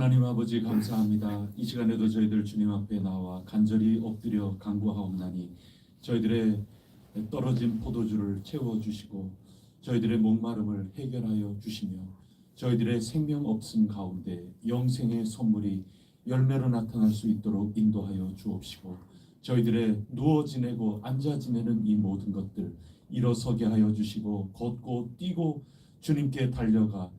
하나님 아버지 감사합니다. 이 시간에도 저희들 주님 앞에 나와 간절히 엎드려 간구하옵나니 저희들의 떨어진 포도주를 채워주시고 저희들의 목마름을 해결하여 주시며 저희들의 생명 없음 가운데 영생의 선물이 열매로 나타날 수 있도록 인도하여 주옵시고 저희들의 누워 지내고 앉아 지내는 이 모든 것들 일어서게 하여 주시고 걷고 뛰고 주님께 달려가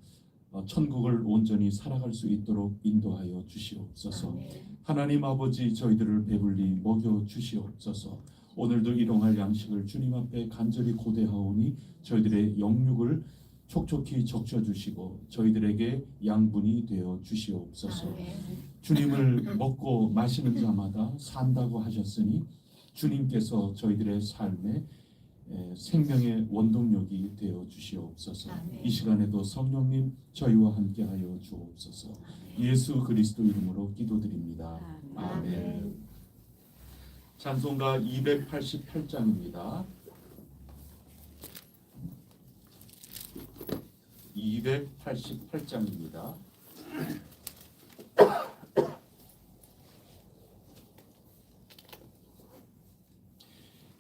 천국을 온전히 살아갈 수 있도록 인도하여 주시옵소서. 하나님 아버지 저희들을 배불리 먹여 주시옵소서. 오늘도 일용할 양식을 주님 앞에 간절히 고대하오니 저희들의 영육을 촉촉히 적셔주시고 저희들에게 양분이 되어 주시옵소서. 주님을 먹고 마시는 자마다 산다고 하셨으니 주님께서 저희들의 삶에 생명의 원동력이 되어 주시옵소서. 이 시간에도 성령님 저희와 함께하여 주옵소서. 예수 그리스도 이름으로 기도드립니다. 아멘. 찬송가 288장입니다. 288장입니다.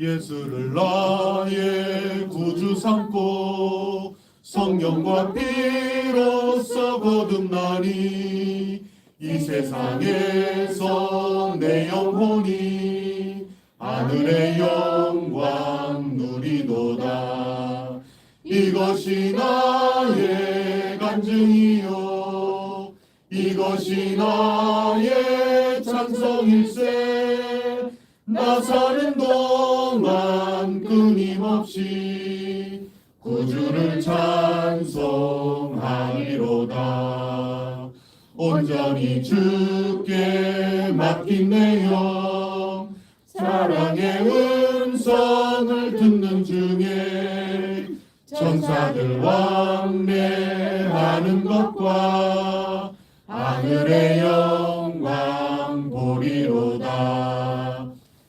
예수를 나의 구주 삼고 성령과 피로써 거듭나니 이 세상에서 내 영혼이 하늘의 영광 누리도다. 이것이 나의 간증이요 이것이 나의 찬송일세. 나 사는 동안 끊임없이 구주를 찬송하리로다. 온전히 주께 맡긴 내 영 사랑의 음성을 듣는 중에 천사들 왕래하는 것과 하늘의 영광 보리로다.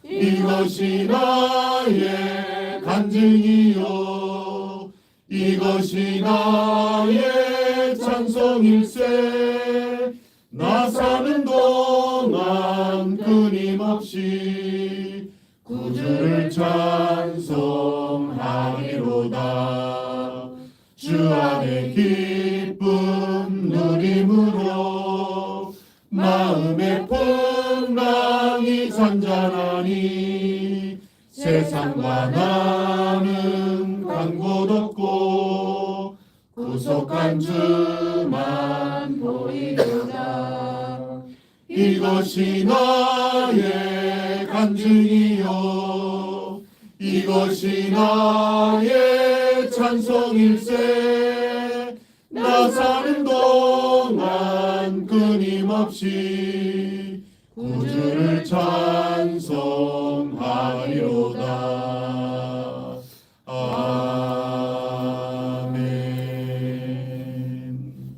이것이 나의 간증이요 이것이 나의 찬송일세. 나 사는 동안 끊임없이 구주를 찬송하리로다. 주 안에 기쁨 누림으로 마음의 풍랑이 잔잔하니 세상과 나는 간 곳 없고 구속한 주만 보이도다. 이것이 나의 간증이요 이것이 나의 찬송일세. 나 사는 동안 끊임없이 구주를 찬송하리로다. 아멘.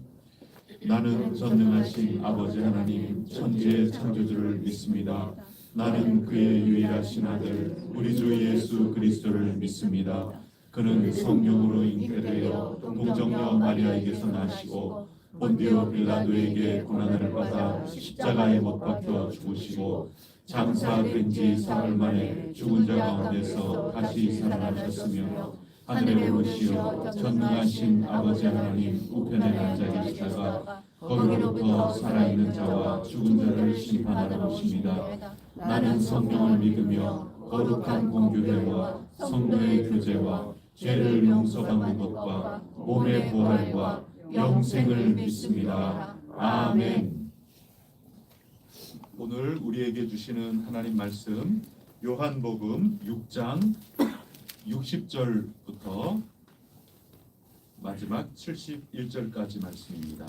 나는 전능하신 아버지 하나님 천지의 창조주를 믿습니다. 나는 그의 유일하신 아들 우리 주 예수 그리스도를 믿습니다. 그는 성령으로 잉태되어 동정녀 마리아에게서 나시고 본디오 빌라도에게 고난을 받아 십자가에 못 박혀 죽으시고 장사된 지 사흘 만에 죽은 자 가운데서 다시 살아나셨으며 하늘에 오르시어 전능하신 아버지 하나님 우편에 앉아 계시다가 거기로부터 살아있는 자와 죽은 자를 심판하러 오십니다. 나는 성령을 믿으며 거룩한 공교회와 성도의 교제와 죄를 용서받는 것과 몸의 부활과 영생을 믿습니다. 아멘. 오늘 우리에게 주시는 하나님 말씀 요한복음 6장 60절부터 마지막 71절까지 말씀입니다.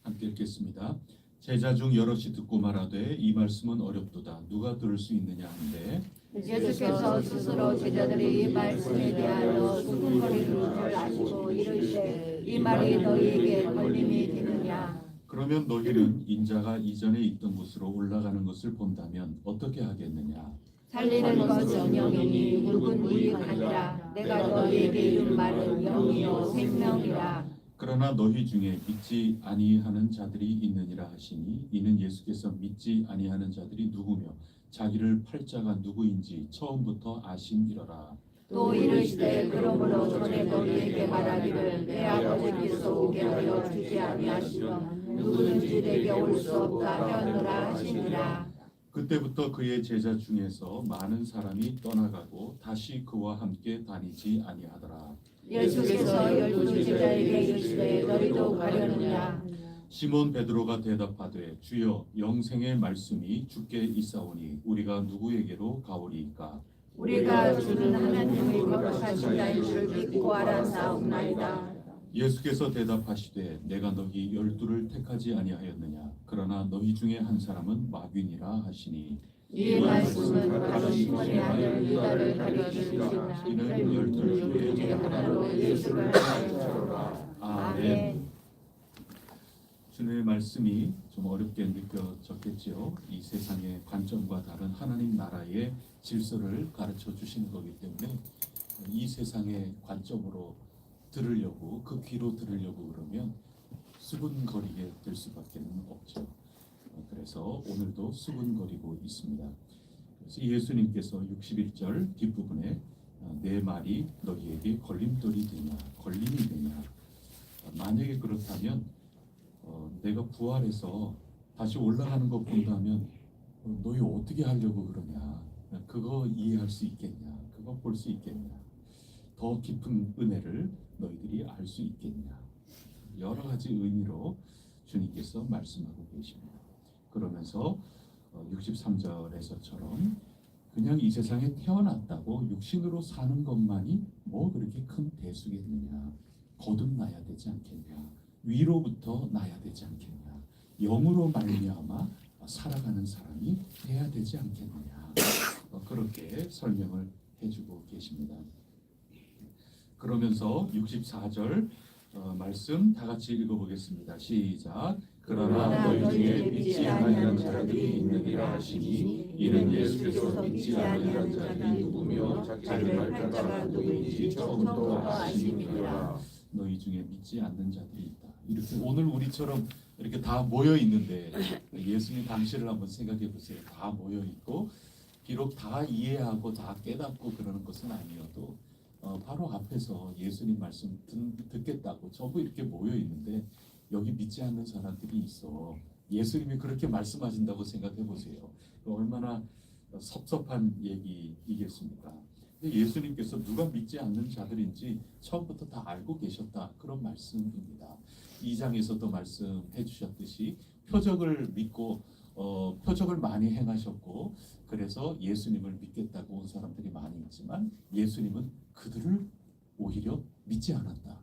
함께 읽겠습니다. 제자 중 여럿이 듣고 말하되 이 말씀은 어렵도다 누가 들을 수 있느냐 한데 예수께서 스스로 제자들이 이 말씀에 대하여 수군거리는 줄 아시고 이르시되 이 말이 너희에게 걸림이 되느냐. 그러면 너희는 인자가 이전에 있던 곳으로 올라가는 것을 본다면 어떻게 하겠느냐. 살리는 것은 영이니 육은 무익하니라. 내가 너희에게 이른 말은 영이요 생명이라. 그러나 너희 중에 믿지 아니하는 자들이 있느니라 하시니 이는 예수께서 믿지 아니하는 자들이 누구며 자기를 팔 자가 누구인지 처음부터 아심이러라. 또 이르시되 그러므로 전에 너희에게 말하기를 내 아버지께서 오게 하여 주지 아니하시면 누구든지 내게 올 수 없다 하였노라 하시니라. 그때부터 그의 제자 중에서 많은 사람이 떠나가고 다시 그와 함께 다니지 아니하더라. 예수께서 열두 제자에게 이르시되 너희도 가려느냐. 시몬 베드로가 대답하되 주여 영생의 말씀이 주께 있사오니 우리가 누구에게로 가오리이까. 우리가 주는 하나님의 거룩하신 자인 줄 믿고 알았사옵나이다. 예수께서 대답하시되 내가 너희 열두를 택하지 아니하였느냐. 그러나 너희 중에 한 사람은 마귀니라 하시니 이 말씀은 바로 시몬의 아들 유다를 가리키시나 이는 열두 중에 하나로 예수를 알려주라. 아멘. 주님의 말씀이 좀 어렵게 느껴졌겠지요. 이 세상의 관점과 다른 하나님 나라의 질서를 가르쳐 주시는 거기 때문에 이 세상의 관점으로 들으려고 그 귀로 들으려고 그러면 수군거리게 될 수밖에 없죠. 그래서 오늘도 수군거리고 있습니다. 그래서 예수님께서 61절 뒷부분에 내 말이 너희에게 걸림돌이 되냐 걸림이 되냐. 만약에 그렇다면 내가 부활해서 다시 올라가는 거 본다면 너희 어떻게 하려고 그러냐. 그거 이해할 수 있겠냐. 그거 볼 수 있겠냐. 더 깊은 은혜를 너희들이 알 수 있겠냐. 여러 가지 의미로 주님께서 말씀하고 계십니다. 그러면서 63절에서처럼 그냥 이 세상에 태어났다고 육신으로 사는 것만이 뭐 그렇게 큰 대수겠느냐. 거듭나야 되지 않겠냐. 위로부터 나야 되지 않겠냐. 영으로 말미암아 살아가는 사람이 돼야 되지 않겠느냐. 그렇게 설명을 해주고 계십니다. 그러면서 64절 말씀 다 같이 읽어보겠습니다. 시작. 그러나 너희 중에 믿지 아니하는 자들이 있느니라 하시니 이는 예수께서 믿지 아니하는 자들이 누구며 자기를 팔 자가 누구인지 처음부터 아심이니라. 너희 중에 믿지 않는 자들이 있다. 이렇게 오늘 우리처럼 이렇게 다 모여 있는데 예수님 당시를 한번 생각해 보세요. 다 모여 있고 비록 다 이해하고 다 깨닫고 그러는 것은 아니어도 바로 앞에서 예수님 말씀 듣겠다고 전부 이렇게 모여 있는데 여기 믿지 않는 사람들이 있어. 예수님이 그렇게 말씀하신다고 생각해 보세요. 얼마나 섭섭한 얘기이겠습니까? 예수님께서 누가 믿지 않는 자들인지 처음부터 다 알고 계셨다. 그런 말씀입니다. 2장에서도 말씀해 주셨듯이 표적을 믿고 표적을 많이 행하셨고 그래서 예수님을 믿겠다고 온 사람들이 많이 있지만 예수님은 그들을 오히려 믿지 않았다.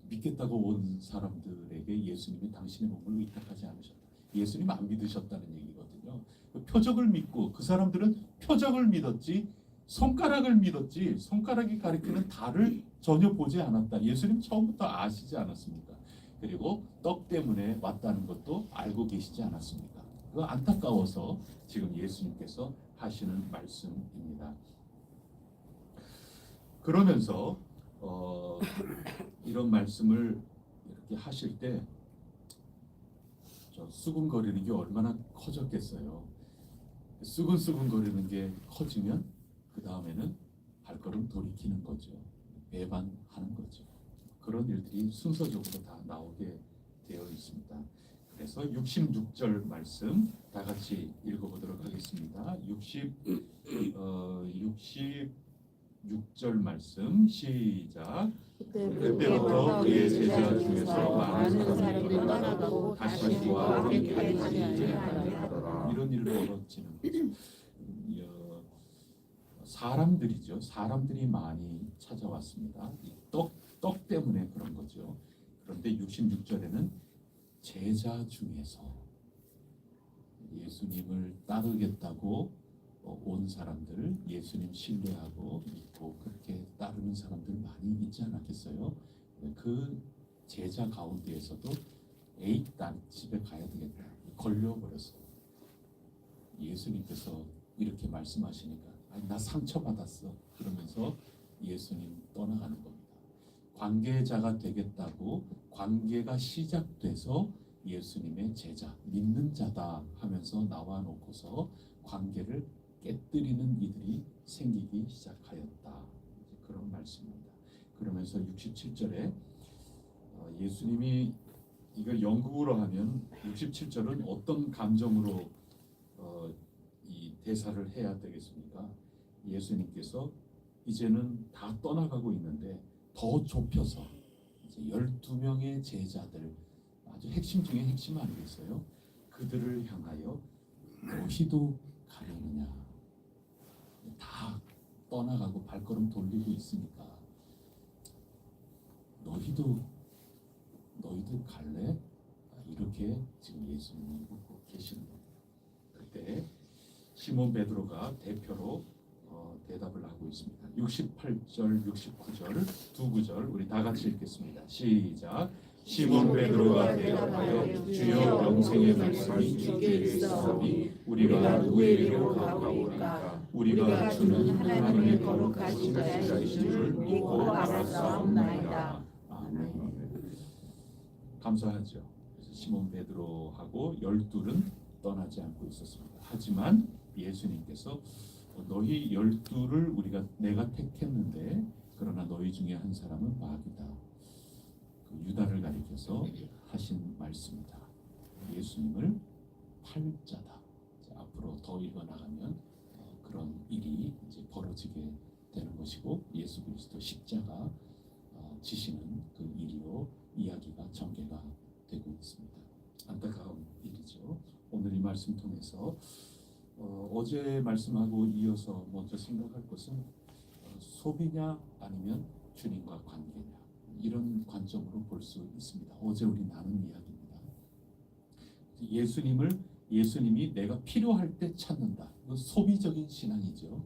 믿겠다고 온 사람들에게 예수님이 당신의 몸을 의탁하지 않으셨다. 예수님 안 믿으셨다는 얘기거든요. 표적을 믿고 그 사람들은 표적을 믿었지 손가락을 믿었지 손가락이 가리키는 달을 전혀 보지 않았다. 예수님 처음부터 아시지 않았습니까? 그리고 떡 때문에 왔다는 것도 알고 계시지 않았습니까? 그거 안타까워서 지금 예수님께서 하시는 말씀입니다. 그러면서 이런 말씀을 이렇게 하실 때 수군거리는 게 얼마나 커졌겠어요. 수군수군거리는 게 커지면 그 다음에는 발걸음 돌이키는 거죠. 배반하는 거죠. 그런 일들이 순서적으로 다 나오게 되어 있습니다. 그래서 66절 말씀 다 같이 읽어보도록 하겠습니다. 66절 말씀 시작. 그때부터 그의 제자 중에서 많은 사람이 떠나가고 다시 그와 함께 다니지 아니하더라. 이런 일이 벌어지는 거죠. 사람들이죠. 사람들이 많이 찾아왔습니다. 떡 때문에 그런 거죠. 그런데 66절에는 제자 중에서 예수님을 따르겠다고 온 사람들 예수님 신뢰하고 믿고 그렇게 따르는 사람들 많이 있지 않았겠어요? 그 제자 가운데에서도 에이 난 집에 가야 되겠다 걸려버렸어요. 예수님께서 이렇게 말씀하시니까 아니, 나 상처받았어 그러면서 예수님 떠나가는 겁니다. 관계자가 되겠다고 관계가 시작돼서 예수님의 제자 믿는 자다 하면서 나와 놓고서 관계를 깨뜨리는 이들이 생기기 시작하였다. 그런 말씀입니다. 그러면서 67절에 예수님이 이걸 영국으로 하면 67절은 어떤 감정으로 이 대사를 해야 되겠습니까? 예수님께서 이제는 다 떠나가고 있는데 더 좁혀서 이제 12명의 제자들 아주 핵심 중에 핵심 아니겠어요? 그들을 향하여 너희도 가려느냐? 다 떠나가고 발걸음 돌리고 있으니까 너희도 갈래? 이렇게 지금 예수님이 묻고 계시는 겁니다. 그때 시몬 베드로가 대표로 대답을 하고 있습니다. 68절, 69절 두 구절 우리 다 같이 읽겠습니다. 시작. 시몬 베드로가 대답하여 주여 영생의 말씀이 주께 있사오니 우리가 누구에게로 가보리까 우리가 주는 하나님의 거룩하신 자이신 줄 믿고 알았사옵나이다. 아멘. 감사하죠. 그래서 시몬 베드로하고 12은 떠나지 않고 있었습니다. 하지만 예수님께서 너희 12를 내가 택했는데 그러나 너희 중에 한 사람은 마귀다. 그 유다를 가리켜서 하신 말씀이다. 예수님을 팔자다. 앞으로 더 읽어나가면 그런 일이 이제 벌어지게 되는 것이고 예수 그리스도 십자가 지시는 그 일이요 이야기가 전개가 되고 있습니다. 안타까운 일이죠. 오늘 이 말씀 통해서 어제 말씀하고 이어서 먼저 생각할 것은 소비냐 아니면 주님과 관계냐 이런 관점으로 볼 수 있습니다. 어제 우리 나눈 이야기입니다. 예수님이 내가 필요할 때 찾는다. 이건 소비적인 신앙이죠.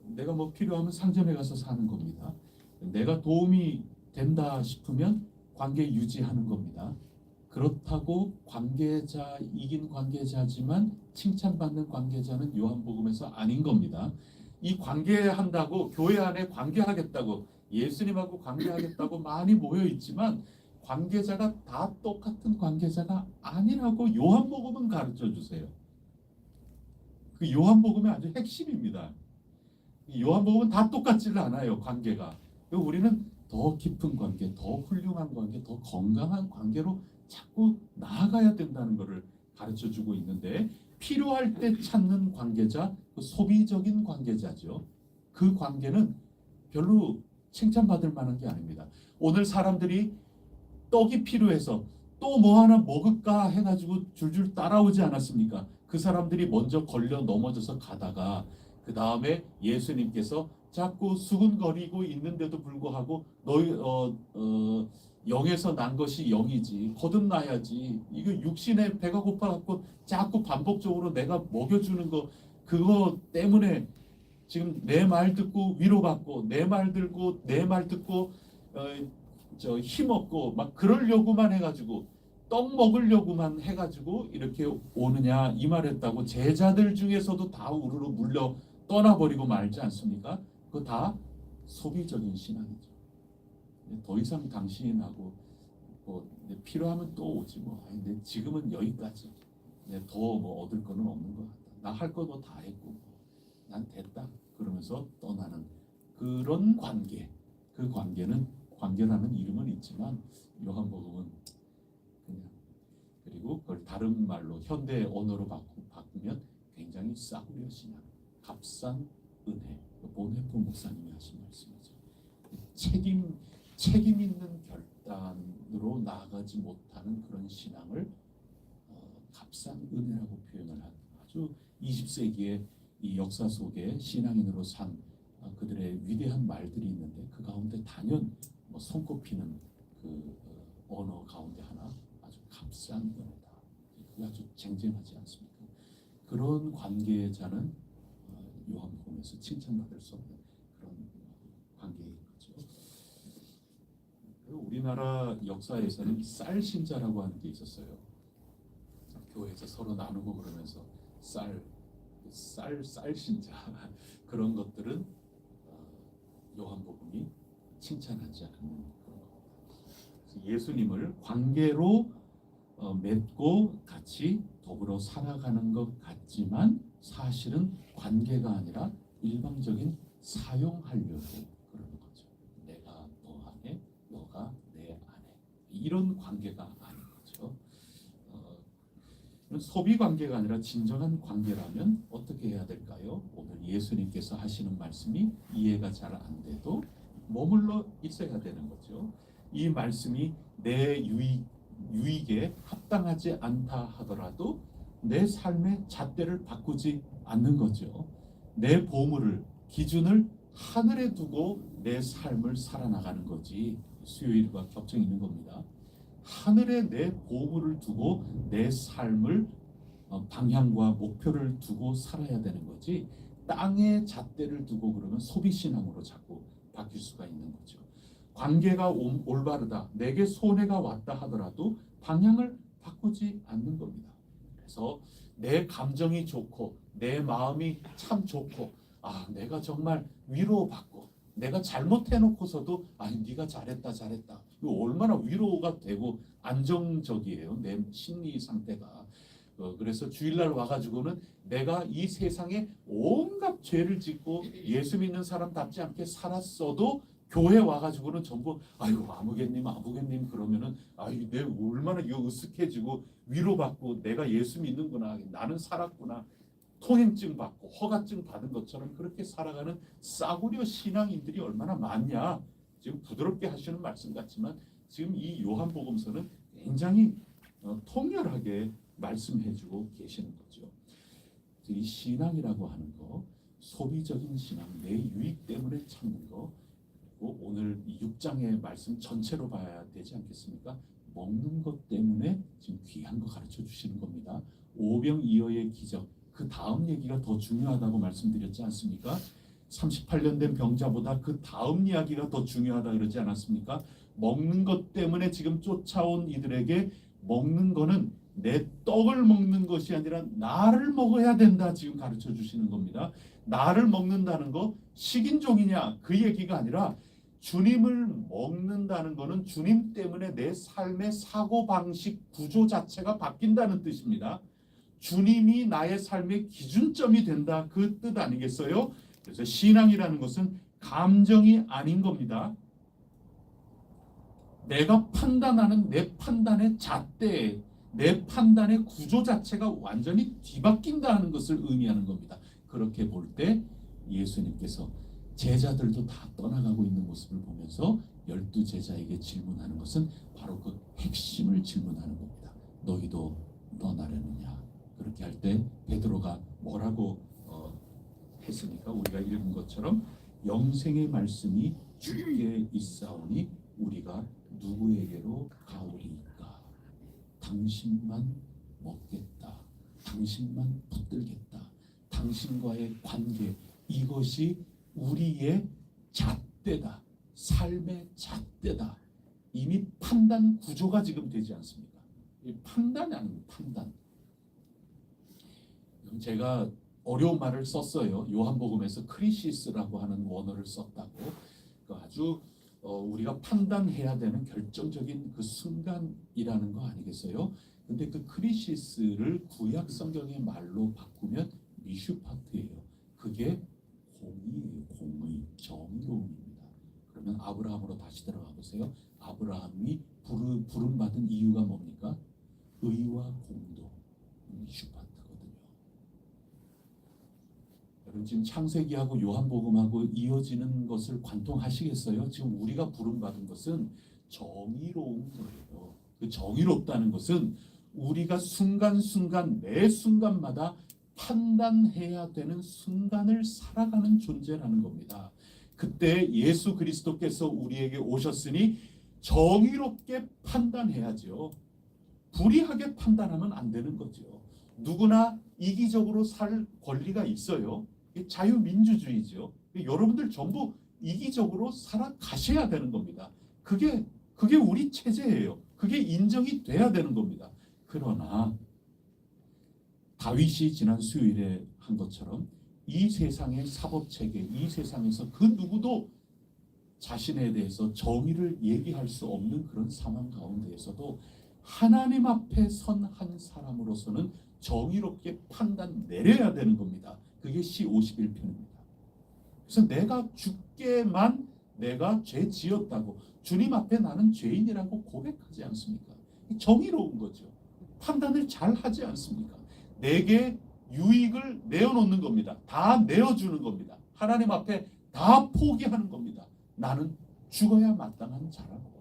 내가 뭐 필요하면 상점에 가서 사는 겁니다. 내가 도움이 된다 싶으면 관계 유지하는 겁니다. 그렇다고 이긴 관계자지만 칭찬받는 관계자는 요한복음에서 아닌 겁니다. 이 관계한다고 교회 안에 관계하겠다고 예수님하고 관계하겠다고 많이 모여 있지만 관계자가 다 똑같은 관계자가 아니라고 요한복음은 가르쳐 주세요. 그 요한복음의 아주 핵심입니다. 요한복음은 다 똑같지를 않아요. 관계가. 우리는 더 깊은 관계, 더 훌륭한 관계, 더 건강한 관계로 자꾸 나아가야 된다는 것을 가르쳐주고 있는데 필요할 때 찾는 관계자, 그 소비적인 관계자죠. 그 관계는 별로 칭찬받을 만한 게 아닙니다. 오늘 사람들이 떡이 필요해서 또 뭐 하나 먹을까 해가지고 줄줄 따라오지 않았습니까? 그 사람들이 먼저 걸려 넘어져서 가다가 그 다음에 예수님께서 자꾸 수군거리고 있는데도 불구하고 너희 영에서 난 것이 영이지 거듭나야지 이거 육신에 배가 고파갖고 자꾸 반복적으로 내가 먹여주는 거 그거 때문에 지금 내 말 듣고 위로받고 내 말 듣고 힘없고 막 그러려고만 해가지고 떡 먹으려고만 해가지고 이렇게 오느냐 이 말했다고 제자들 중에서도 다 우르르 물려 떠나버리고 말지 않습니까? 그거 다 소비적인 신앙이죠. 더 이상 당신하고 뭐 필요하면 또 오지 뭐. 근데 지금은 여기까지. 더 뭐 얻을 거는 없는 것 같다. 나 할 거 뭐 다 했고 난 됐다. 그러면서 떠나는 그런 관계. 그 관계는 관계라는 이름은 있지만 요한복음은 그냥 그리고 그걸 다른 말로 현대 언어로 바꾸면 굉장히 싸구려 신앙, 값싼 은혜. 본해프 목사님이 하신 말씀이죠. 책임 있는 결단으로 나아가지 못하는 그런 신앙을 값싼 은혜라고 표현을 한 아주 20세기의 이 역사 속에 신앙인으로 산 그들의 위대한 말들이 있는데 그 가운데 단연 뭐 손꼽히는 그 언어 가운데 하나 아주 값싼 은혜다. 그게 아주 쟁쟁하지 않습니까? 그런 관계자는 요한복음에서 칭찬받을 수 없는 그런 관계인 거죠. 우리나라 역사에서는 쌀 신자라고 하는 게 있었어요. 교회에서 서로 나누고 그러면서 쌀 신자 그런 것들은 요한복음이 칭찬하지 않는 그런 겁니다. 예수님을 관계로 맺고 같이 더불어 살아가는 것 같지만 사실은 관계가 아니라 일방적인 사용하려고 그러는 거죠. 내가 너 안에, 너가 내 안에 이런 관계가 아닌 거죠. 소비 관계가 아니라 진정한 관계라면 어떻게 해야 될까요? 오늘 예수님께서 하시는 말씀이 이해가 잘 안 돼도 머물러 있어야 되는 거죠. 이 말씀이 내 유익에 합당하지 않다 하더라도 내 삶의 잣대를 바꾸지 않는 거죠. 내 보물을 기준을 하늘에 두고 내 삶을 살아나가는 거지. 수요일과 겹쳐 있는 겁니다. 하늘에 내 보물을 두고 내 삶을 방향과 목표를 두고 살아야 되는 거지. 땅에 잣대를 두고 그러면 소비신앙으로 자꾸 바뀔 수가 있는 거죠. 관계가 올바르다, 내게 손해가 왔다 하더라도 방향을 바꾸지 않는 겁니다. 그래서 내 감정이 좋고 내 마음이 참 좋고 내가 정말 위로받고 내가 잘못해놓고서도 네가 잘했다 이거 얼마나 위로가 되고 안정적이에요. 내 심리 상태가. 그래서 주일날 와가지고는 내가 이 세상에 온갖 죄를 짓고 예수 믿는 사람답지 않게 살았어도 교회 와가지고는 전부 아무개님 그러면은 내 얼마나 이거 으쓱해지고 위로받고 내가 예수 믿는구나, 나는 살았구나, 통행증 받고 허가증 받은 것처럼 그렇게 살아가는 싸구려 신앙인들이 얼마나 많냐. 지금 부드럽게 하시는 말씀 같지만 지금 이 요한복음서는 굉장히 통렬하게 말씀해주고 계시는 거죠. 이 신앙이라고 하는 거, 소비적인 신앙, 내 유익 때문에 참는 거, 그리고 오늘 6장의 말씀 전체로 봐야 되지 않겠습니까? 먹는 것 때문에 지금 귀한 거 가르쳐 주시는 겁니다. 오병이어의 기적, 그 다음 얘기가 더 중요하다고 말씀드렸지 않습니까? 38년 된 병자보다 그 다음 이야기가 더 중요하다 그러지 않았습니까? 먹는 것 때문에 지금 쫓아온 이들에게 먹는 거는 내 떡을 먹는 것이 아니라 나를 먹어야 된다 지금 가르쳐 주시는 겁니다. 나를 먹는다는 거 식인종이냐 그 얘기가 아니라 주님을 먹는다는 거는 주님 때문에 내 삶의 사고방식 구조 자체가 바뀐다는 뜻입니다. 주님이 나의 삶의 기준점이 된다 그 뜻 아니겠어요? 그래서 신앙이라는 것은 감정이 아닌 겁니다. 내가 판단하는 내 판단의 잣대, 내 판단의 구조 자체가 완전히 뒤바뀐다는 것을 의미하는 겁니다. 그렇게 볼 때 예수님께서 제자들도 다 떠나가고 있는 모습을 보면서 12제자에게 질문하는 것은 바로 그 핵심을 질문하는 겁니다. 너희도 떠나려느냐? 그렇게 할 때 베드로가 뭐라고 했으니까 우리가 읽은 것처럼 영생의 말씀이 주께 있사오니 우리가 누구에게로 가오리이까? 당신만 먹겠다. 당신만 붙들겠다. 당신과의 관계, 이것이 우리의 잣대다. 삶의 잣대다. 이미 판단 구조가 지금 되지 않습니까? 판단이 아닙니다. 판단. 제가 어려운 말을 썼어요. 요한복음에서 크리시스라고 하는 원어를 썼다고. 아주 우리가 판단해야 되는 결정적인 그 순간이라는 거 아니겠어요? 근데 그 크리시스를 구약 성경의 말로 바꾸면 미슈파트예요. 그게 공의, 정의로움입니다. 그러면 아브라함으로 다시 들어가 보세요. 아브라함이 부름받은 이유가 뭡니까? 의와 공도, 미슈파트거든요. 여러분 지금 창세기하고 요한복음하고 이어지는 것을 관통하시겠어요? 지금 우리가 부름받은 것은 정의로운 거예요. 그 정의롭다는 것은 우리가 순간순간 매 순간마다 판단해야 되는 순간을 살아가는 존재라는 겁니다. 그때 예수 그리스도께서 우리에게 오셨으니 정의롭게 판단해야죠. 불의하게 판단하면 안 되는 거죠. 누구나 이기적으로 살 권리가 있어요. 이게 자유민주주의죠. 여러분들 전부 이기적으로 살아가셔야 되는 겁니다. 그게 우리 체제예요. 그게 인정이 돼야 되는 겁니다. 그러나 다윗이 지난 수요일에 한 것처럼 이 세상의 사법체계, 이 세상에서 그 누구도 자신에 대해서 정의를 얘기할 수 없는 그런 상황 가운데에서도 하나님 앞에 선 한 사람으로서는 정의롭게 판단 내려야 되는 겁니다. 그게 시 51편입니다. 그래서 내가 주께만 내가 죄 지었다고 주님 앞에 나는 죄인이라고 고백하지 않습니까? 정의로운 거죠. 판단을 잘 하지 않습니까? 내게 유익을 내어놓는 겁니다. 다 내어주는 겁니다. 하나님 앞에 다 포기하는 겁니다. 나는 죽어야 마땅한 자라고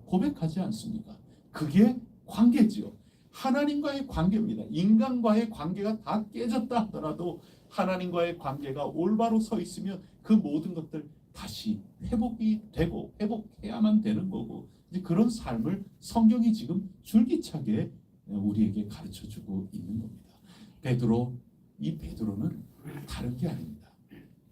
고백하지 않습니까? 그게 관계지요. 하나님과의 관계입니다. 인간과의 관계가 다 깨졌다 하더라도 하나님과의 관계가 올바로 서 있으면 그 모든 것들 다시 회복이 되고 회복해야만 되는 거고, 이제 그런 삶을 성경이 지금 줄기차게 우리에게 가르쳐주고 있는 겁니다. 이 베드로는 다른 게 아닙니다.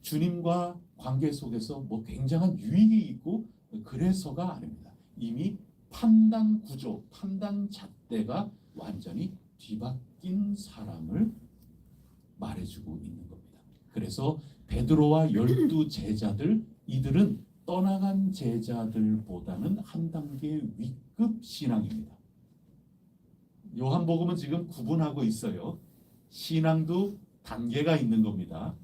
주님과 관계 속에서 뭐 굉장한 유익이 있고 그래서가 아닙니다. 이미 판단 구조, 판단 잣대가 완전히 뒤바뀐 사람을 말해주고 있는 겁니다. 그래서 베드로와 12 제자들, 이들은 떠나간 제자들보다는 한 단계 위급 신앙입니다. 요한복음은 지금 구분하고 있어요. 신앙도 단계가 있는 겁니다.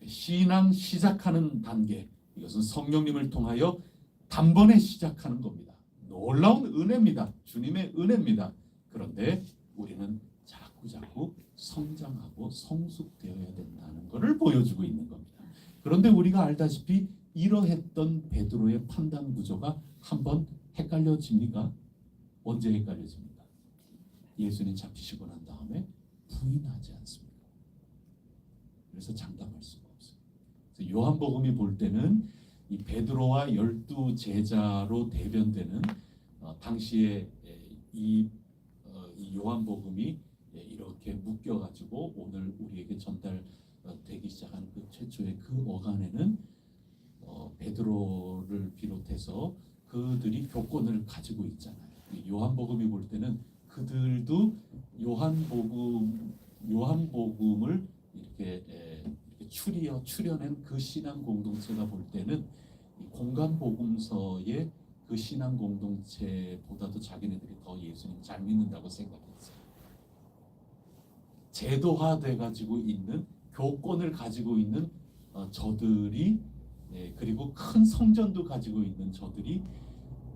신앙 시작하는 단계, 이것은 성령님을 통하여 단번에 시작하는 겁니다. 놀라운 은혜입니다. 주님의 은혜입니다. 그런데 우리는 자꾸 성장하고 성숙되어야 된다는 것을 보여주고 있는 겁니다. 그런데 우리가 알다시피 이러했던 베드로의 판단 구조가 한번 헷갈려집니까? 언제 헷갈려집니까? 예수님 잡히시고 난 다음에 부인하지 않습니까? 그래서 장담할 수가 없어요. 그래서 요한복음이 볼 때는 이 베드로와 12 제자로 대변되는 당시에 이 요한복음이 이렇게 묶여가지고 오늘 우리에게 전달되기 시작한 그 최초의 그 어간에는 베드로를 비롯해서 그들이 교권을 가지고 있잖아요. 요한복음이 볼 때는 그들도 요한복음을 이렇게 추려낸 그 신앙 공동체가 볼 때는 공간 복음서의 그 신앙 공동체보다도 자기네들이 더 예수님 잘 믿는다고 생각했어요. 제도화돼 가지고 있는 교권을 가지고 있는 저들이, 그리고 큰 성전도 가지고 있는 저들이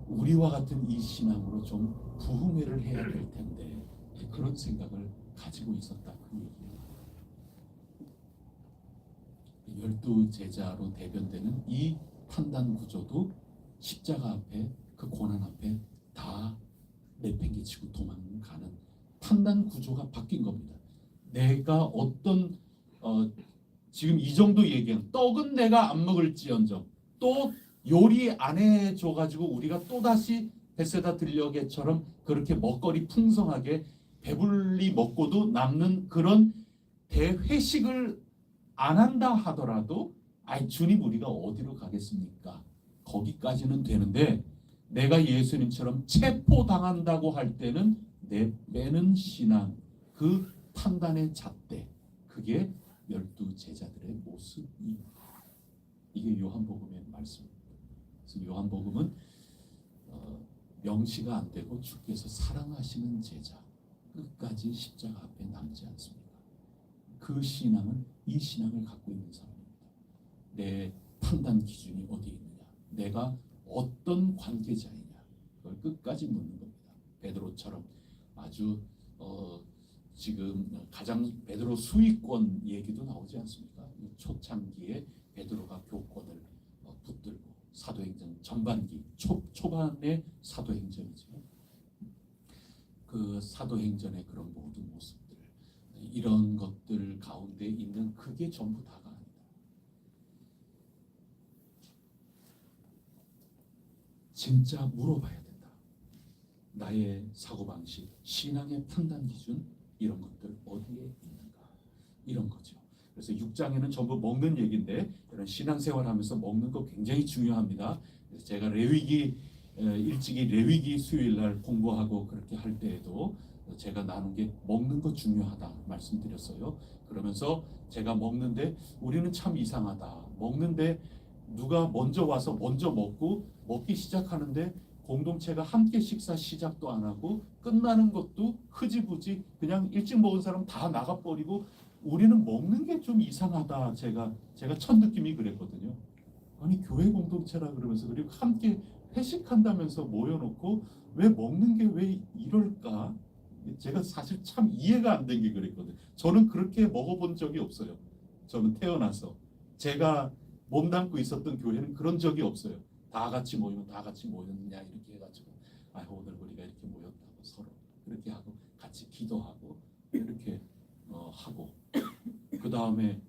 우리와 같은 이 신앙으로 좀 부흥회를 해야 될 텐데, 그런 생각을 가지고 있었다, 그 얘기예요. 12 제자로 대변되는 이 판단 구조도 십자가 앞에, 그 고난 앞에 다 내팽개치고 도망가는 판단 구조가 바뀐 겁니다. 내가 어떤 지금 이 정도 얘기한 떡은 내가 안 먹을지언정, 또 요리 안 해줘가지고 우리가 또다시 베세다 들녘에처럼 그렇게 먹거리 풍성하게 배불리 먹고도 남는 그런 대회식을 안 한다 하더라도, 아이 주님 우리가 어디로 가겠습니까? 거기까지는 되는데, 내가 예수님처럼 체포당한다고 할 때는 내 빼는 신앙, 그 판단의 잣대, 그게 12 제자들의 모습이에요. 이게 요한복음의 말씀입니다. 그래서 요한복음은 명시가 안 되고 주께서 사랑하시는 제자, 끝까지 십자가 앞에 남지 않습니다. 그 신앙은 이 신앙을 갖고 있는 사람입니다. 내 판단 기준이 어디에 있느냐, 내가 어떤 관계자이냐, 그걸 끝까지 묻는 겁니다. 베드로처럼 아주 지금 가장 베드로 수위권 얘기도 나오지 않습니까? 초창기에 베드로가 교권을 붙들고, 사도행전 전반기 초반의 사도행전이죠. 그 사도행전의 그런 모든 모습들, 이런 것들 가운데 있는 그게 전부 다가 아니다. 진짜 물어봐야 된다. 나의 사고방식, 신앙의 판단 기준, 이런 것들 어디에 있는가? 이런 거죠. 그래서 6장에는 전부 먹는 얘기인데 이런 신앙생활하면서 먹는 거 굉장히 중요합니다. 그래서 제가 일찍이 레위기 수요일 날 공부하고 그렇게 할 때에도 제가 나눈 게 먹는 거 중요하다 말씀드렸어요. 그러면서 제가 먹는데 우리는 참 이상하다. 먹는데 누가 먼저 와서 먼저 먹기 시작하는데 공동체가 함께 식사 시작도 안 하고 끝나는 것도 흐지부지 그냥 일찍 먹은 사람 다 나가버리고 우리는 먹는 게 좀 이상하다. 제가 첫 느낌이 그랬거든요. 아니 교회 공동체라 그러면서 그리고 함께 회식한다면서 모여놓고 왜 먹는 게 왜 이럴까? 제가 사실 참 이해가 안 된 게 그랬거든요. 저는 그렇게 먹어본 적이 없어요. 저는 태어나서 제가 몸담고 있었던 교회는 그런 적이 없어요. 다 같이 모이면 다 같이 모였느냐 이렇게 해가지고 오늘 우리가 이렇게 모였다고 서로 그렇게 하고 같이 기도하고 이렇게 하고 그 다음에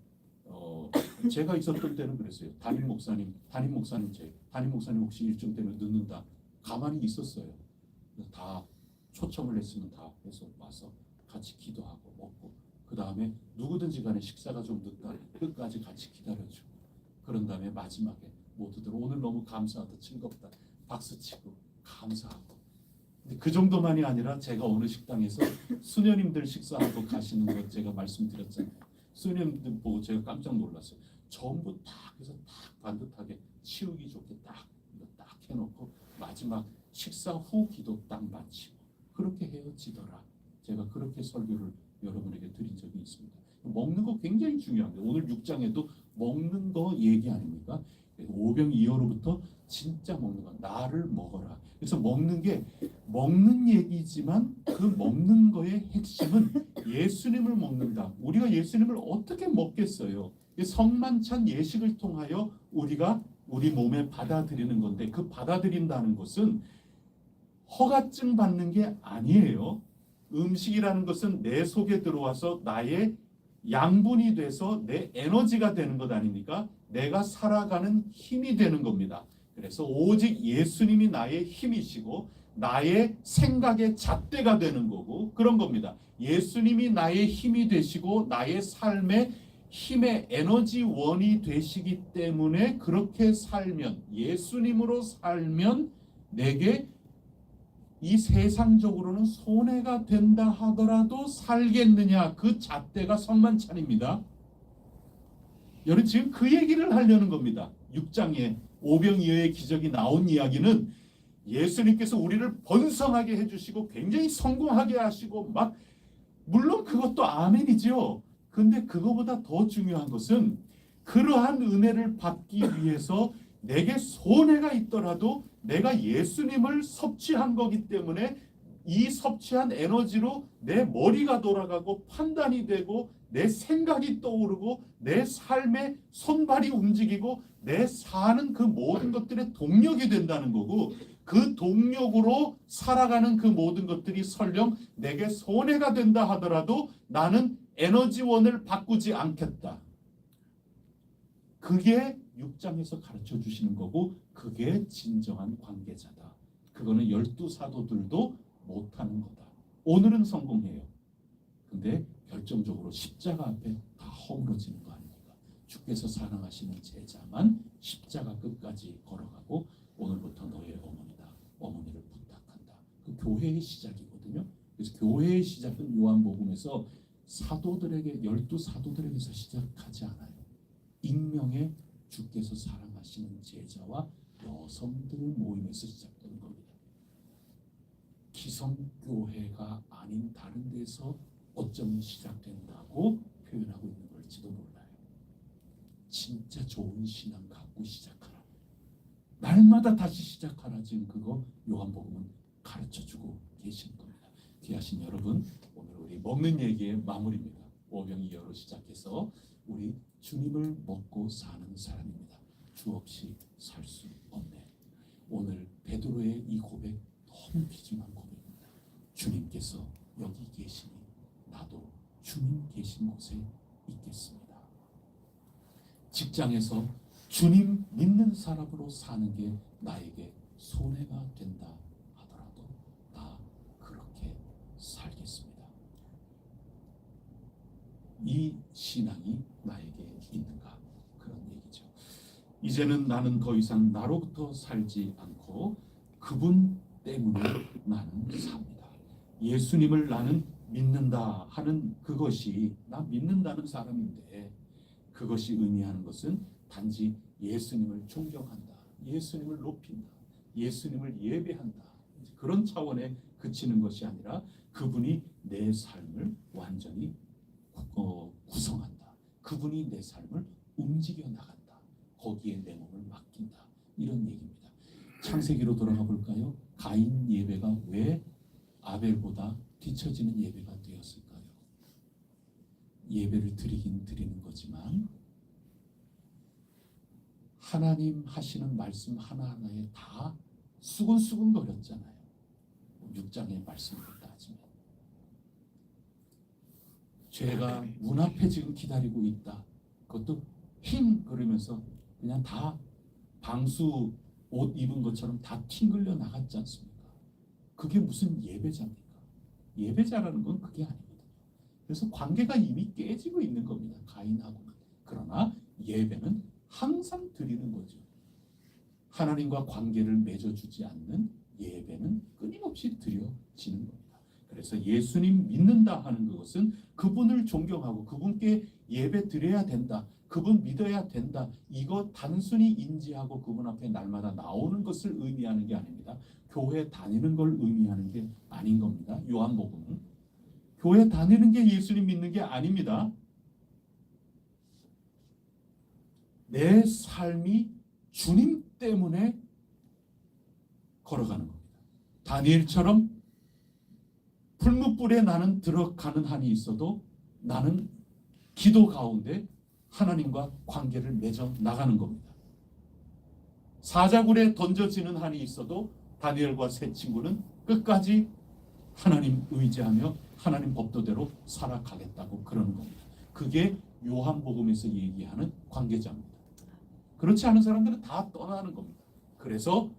제가 있었던 때는 그랬어요. 담임 목사님 혹시 일정 때문에 늦는다 가만히 있었어요. 다 초청을 했으면 다 해서 와서 같이 기도하고 먹고 그 다음에 누구든지 간에 식사가 좀 늦다 끝까지 같이 기다려주고 그런 다음에 마지막에 모두들 오늘 너무 감사하다 즐겁다 박수치고 감사하고 근데 그 정도만이 아니라 제가 어느 식당에서 수녀님들 식사하고 가시는 거 제가 말씀드렸잖아요. 수녀님들 보고 제가 깜짝 놀랐어요. 전부 딱 해서 딱 반듯하게 치우기 좋게 딱 해놓고 마지막 식사 후 기도 딱 마치고 그렇게 헤어지더라. 제가 그렇게 설교를 여러분에게 드린 적이 있습니다. 먹는 거 굉장히 중요합니다. 오늘 6장에도 먹는 거 얘기 아닙니까? 오병이어로부터 진짜 먹는 거 나를 먹어라. 그래서 먹는 게 먹는 얘기지만 그 먹는 거의 핵심은 예수님을 먹는다. 우리가 예수님을 어떻게 먹겠어요? 성만찬 예식을 통하여 우리가 우리 몸에 받아들이는 건데 그 받아들인다는 것은 허가증 받는 게 아니에요. 음식이라는 것은 내 속에 들어와서 나의 양분이 돼서 내 에너지가 되는 것 아닙니까? 내가 살아가는 힘이 되는 겁니다. 그래서 오직 예수님이 나의 힘이시고 나의 생각의 잣대가 되는 거고 그런 겁니다. 예수님이 나의 힘이 되시고 나의 삶의 힘의 에너지원이 되시기 때문에 그렇게 살면 예수님으로 살면 내게 이 세상적으로는 손해가 된다 하더라도 살겠느냐 그 잣대가 성만찬입니다. 여러분 지금 그 얘기를 하려는 겁니다. 6장에 오병이어의 기적이 나온 이야기는 예수님께서 우리를 번성하게 해주시고 굉장히 성공하게 하시고 막 물론 그것도 아멘이죠. 근데 그거보다 더 중요한 것은 그러한 은혜를 받기 위해서 내게 손해가 있더라도 내가 예수님을 섭취한 거기 때문에 이 섭취한 에너지로 내 머리가 돌아가고 판단이 되고 내 생각이 떠오르고 내 삶의 손발이 움직이고 내 사는 그 모든 것들의 동력이 된다는 거고 그 동력으로 살아가는 그 모든 것들이 설령 내게 손해가 된다 하더라도 나는 에너지원을 바꾸지 않겠다. 그게 6장에서 가르쳐 주시는 거고 그게 진정한 관계자다. 그거는 12사도들도 못하는 거다. 오늘은 성공해요. 근데 결정적으로 십자가 앞에 다 허물어지는 거 아닙니까? 주께서 사랑하시는 제자만 십자가 끝까지 걸어가고 오늘부터 너의 어머니다. 어머니를 부탁한다. 그 교회의 시작이거든요. 그래서 교회의 시작은 요한복음에서 사도들에게 12사도들에게서 시작하지 않아요. 익명의 주께서 사랑하시는 제자와 여성들 모임에서 시작되는 겁니다. 기성교회가 아닌 다른 데서 어쩌면 시작된다고 표현하고 있는 걸지도 몰라요. 진짜 좋은 신앙 갖고 시작하라. 날마다 다시 시작하라. 지금 그거 요한복음은 가르쳐주고 계신 겁니다. 귀하신 여러분, 오늘 우리 먹는 얘기의 마무리입니다. 오병이어로 시작해서 우리 주님을 먹고 사는 사람입니다. 주 없이 살 수 없네. 오늘 베드로의 이 고백 너무 귀중한 고백입니다. 주님께서 여기 계시니 나도 주님 계신 곳에 있겠습니다. 직장에서 주님 믿는 사람으로 사는 게 나에게 손해가 된다 하더라도 나 그렇게 살겠습니다. 이 신앙이 나에게 있는가? 그런 얘기죠. 이제는 나는 더 이상 나로부터 살지 않고 그분 때문에 나는 삽니다. 예수님을 나는 믿는다 하는 그것이, 나 믿는다는 사람인데, 그것이 의미하는 것은 단지 예수님을 존경한다, 예수님을 높인다, 예수님을 예배한다, 그런 차원에 그치는 것이 아니라 그분이 내 삶을 완전히 구성한다, 그분이 내 삶을 움직여 나간다, 거기에 내 몸을 맡긴다, 이런 얘기입니다. 창세기로 돌아가 볼까요? 가인 예배가 왜 아벨보다 뒤처지는 예배가 되었을까요? 예배를 드리긴 드리는 거지만 하나님 하시는 말씀 하나하나에 다 수근수근 거렸잖아요. 6장의 말씀으로 따지면 죄가 문 앞에 지금 기다리고 있다. 그것도 힝 그러면서 그냥 다 방수 옷 입은 것처럼 다 튕글려 나갔지 않습니까? 그게 무슨 예배자입니까? 예배자라는 건 그게 아니거든요. 그래서 관계가 이미 깨지고 있는 겁니다, 가인하고는. 그러나 예배는 항상 드리는 거죠. 하나님과 관계를 맺어주지 않는 예배는 끊임없이 드려지는 겁니다. 그래서 예수님 믿는다 하는 그것은 그분을 존경하고 그분께 예배 드려야 된다, 그분 믿어야 된다, 이거 단순히 인지하고 그분 앞에 날마다 나오는 것을 의미하는 게 아닙니다. 교회 다니는 걸 의미하는 게 아닌 겁니다. 요한복음은 교회 다니는 게 예수님 믿는 게 아닙니다. 내 삶이 주님 때문에 걸어가는 겁니다. 다니엘처럼 풀무불에 나는 들어가는 한이 있어도 나는 기도 가운데 하나님과 관계를 맺어 나가는 겁니다. 사자굴에 던져지는 한이 있어도 다니엘과 세 친구는 끝까지 하나님 의지하며 하나님 법도대로 살아가겠다고 그러는 겁니다. 그게 요한복음에서 얘기하는 관계자입니다. 그렇지 않은 사람들은 다 떠나는 겁니다. 그래서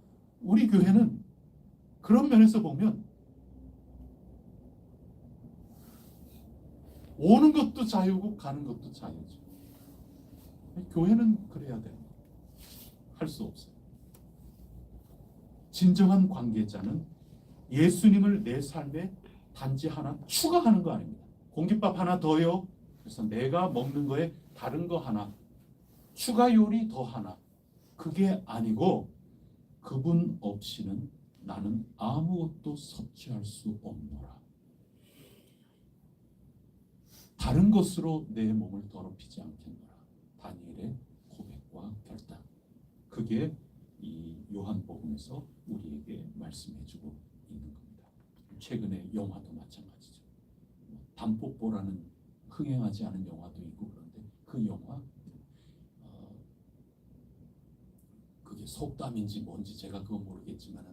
우리 교회는 그런 면에서 보면 오는 것도 자유고 가는 것도 자유죠. 교회는 그래야 돼요. 할 수 없어요. 진정한 관계자는 예수님을 내 삶에 단지 하나 추가하는 거 아닙니다. 공깃밥 하나 더요. 그래서 내가 먹는 거에 다른 거 하나, 추가 요리 더 하나, 그게 아니고 그분 없이는 나는 아무것도 섭취할 수 없노라. 다른 것으로 내 몸을 더럽히지 않겠노라. 다니엘의 고백과 결단. 그게 이 요한복음에서 우리에게 말씀해주고 있는 겁니다. 최근에 영화도 마찬가지죠. 담뽀뽀라는 흥행하지 않은 영화도 있고 그런데 그 영화 그게 속담인지 뭔지 제가 그건 모르겠지만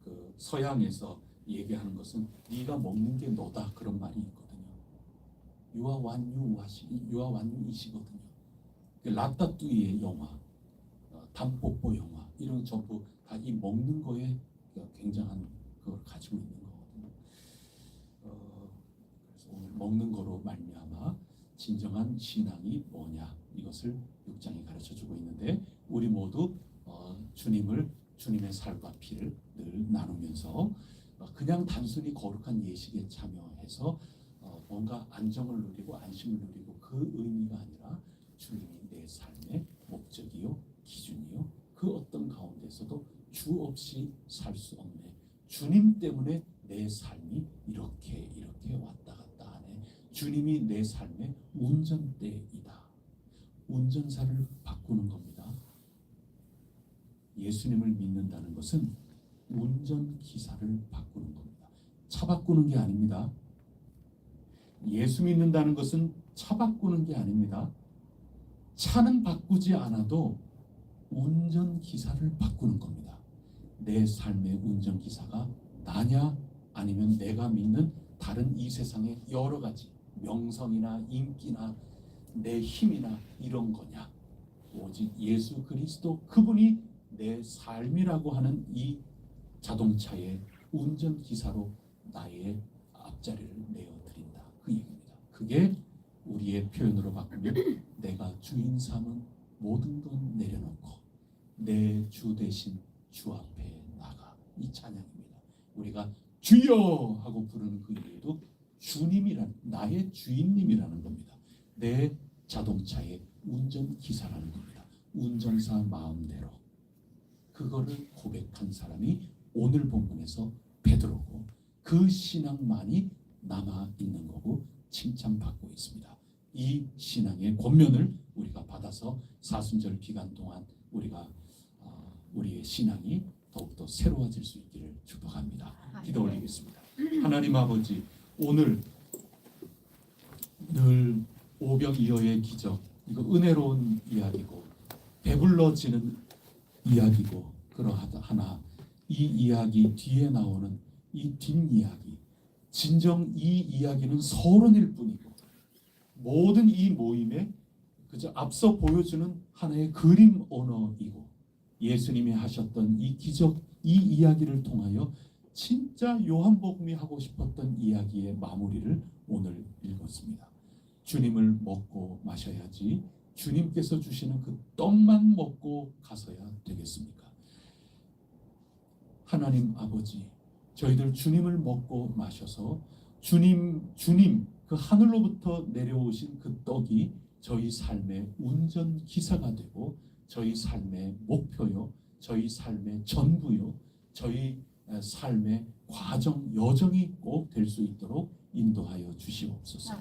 그 서양에서 얘기하는 것은 네가 먹는 게 너다 그런 말이 있거든요. 유아완유이시거든요. 라따뚜이의 영화, 담뽀뽀 영화 이런 전부 다 이 먹는 거에 굉장한 그걸 가지고 있는 거거든요. 그래서 오늘 먹는 거로 말미암아 진정한 신앙이 뭐냐 이것을 6장이 가르쳐주고 있는데 우리 모두 주님의 살과 피를 늘 나누면서 그냥 단순히 거룩한 예식에 참여해서 뭔가 안정을 누리고 안심을 누리고 그 의미가 아니라 주님이 내 삶의 목적이요 기준이요 그 어떤 가운데서도 주 없이 살 수 없네. 주님 때문에 내 삶이 이렇게 왔다 갔다 하네. 주님이 내 삶의 운전대이다. 운전사를 바꾸는 겁니다. 예수님을 믿는다는 것은 운전기사를 바꾸는 겁니다. 차 바꾸는 게 아닙니다. 예수 믿는다는 것은 차 바꾸는 게 아닙니다. 차는 바꾸지 않아도 운전기사를 바꾸는 겁니다. 내 삶의 운전기사가 나냐 아니면 내가 믿는 다른 이 세상의 여러 가지 명성이나 인기나 내 힘이나 이런 거냐. 오직 예수 그리스도 그분이 내 삶이라고 하는 이 자동차의 운전기사로 나의 앞자리를 내어드린다. 그 얘기입니다. 그게 우리의 표현으로 바꾸면 내가 주인 삼은 모든 것 내려놓고 내 주 대신 주 앞에 나가. 이 찬양입니다. 우리가 주여 하고 부르는 그 이유도 주님이란 나의 주인님이라는 겁니다. 내 자동차의 운전기사라는 겁니다. 운전사 마음대로 그거를 고백한 사람이 오늘 본문에서 베드로고 그 신앙만이 남아 있는 거고 칭찬받고 있습니다. 이 신앙의 권면을 우리가 받아서 사순절 기간 동안 우리가 우리의 신앙이 더욱더 새로워질 수 있기를 축복합니다. 기도 올리겠습니다. 하나님 아버지, 오늘 늘 오병이어의 기적, 이거 은혜로운 이야기고 배불러지는 이야기고 그러하나 이 이야기 뒤에 나오는 이 뒷이야기, 진정 이 이야기는 서론일 뿐이고 모든 이 모임에 그저 앞서 보여주는 하나의 그림 언어이고 예수님이 하셨던 이 기적, 이 이야기를 통하여 진짜 요한복음이 하고 싶었던 이야기의 마무리를 오늘 읽었습니다. 주님을 먹고 마셔야지 주님께서 주시는 그 떡만 먹고 가서야 되겠습니까? 하나님 아버지, 저희들 주님을 먹고 마셔서 주님 그 하늘로부터 내려오신 그 떡이 저희 삶의 운전기사가 되고 저희 삶의 목표요, 저희 삶의 전부요, 저희 삶의 과정, 여정이 꼭 될 수 있도록 인도하여 주시옵소서.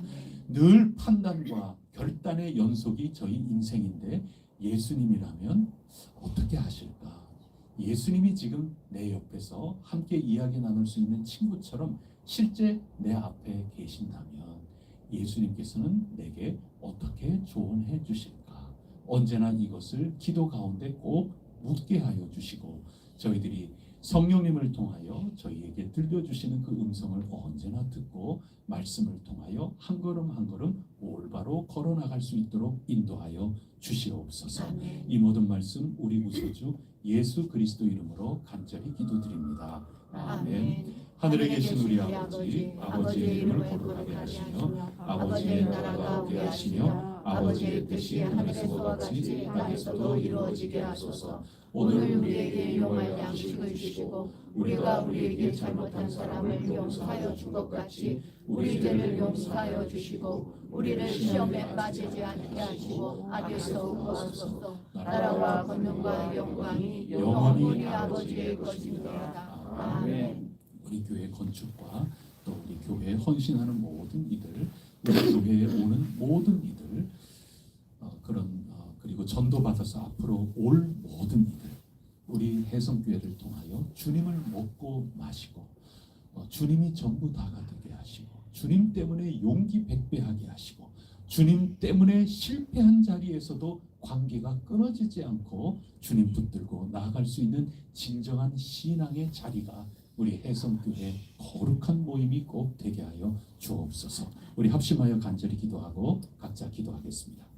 늘 판단과 결단의 연속이 저희 인생인데 예수님이라면 어떻게 하실까? 예수님이 지금 내 옆에서 함께 이야기 나눌 수 있는 친구처럼 실제 내 앞에 계신다면 예수님께서는 내게 어떻게 조언해 주실까? 언제나 이것을 기도 가운데 꼭 묻게 하여 주시고 저희들이 성령님을 통하여 저희에게 들려주시는 그 음성을 언제나 듣고 말씀을 통하여 한 걸음 한 걸음 올바로 걸어나갈 수 있도록 인도하여 주시옵소서. 아멘. 이 모든 말씀 우리 구세주 예수 그리스도 이름으로 간절히 기도드립니다. 아멘. 하늘에 계신 우리 아버지, 아버지의 이름을 거룩하게 하시며 아버지의 나라가 오게 하시며 아버지의 뜻이 하늘에서와 같이 땅에서도 이루어지게 하소서. 오늘 우리에게 일용할 양식을 주시고 우리가 우리에게 잘못한 사람을 용서하여 준 것 같이 우리 죄를 용서하여 주시고 우리를 시험에 빠지지 않게 하시고 악에서 구하소서. 나라와 권능과 영광이 영원히 아버지의 것입니다. 아멘. 우리 교회 건축과 또 우리 교회에 헌신하는 모든 이들, 우리 교회에 오는 모든 이들, 그리고 전도받아서 앞으로 올 모든 이들, 우리 혜성교회를 통하여 주님을 먹고 마시고 주님이 전부 다가 되게 하시고 주님 때문에 용기 백배하게 하시고 주님 때문에 실패한 자리에서도 관계가 끊어지지 않고 주님 붙들고 나아갈 수 있는 진정한 신앙의 자리가 우리 혜성교회 거룩한 모임이 꼭 되게 하여 주옵소서. 우리 합심하여 간절히 기도하고 각자 기도하겠습니다.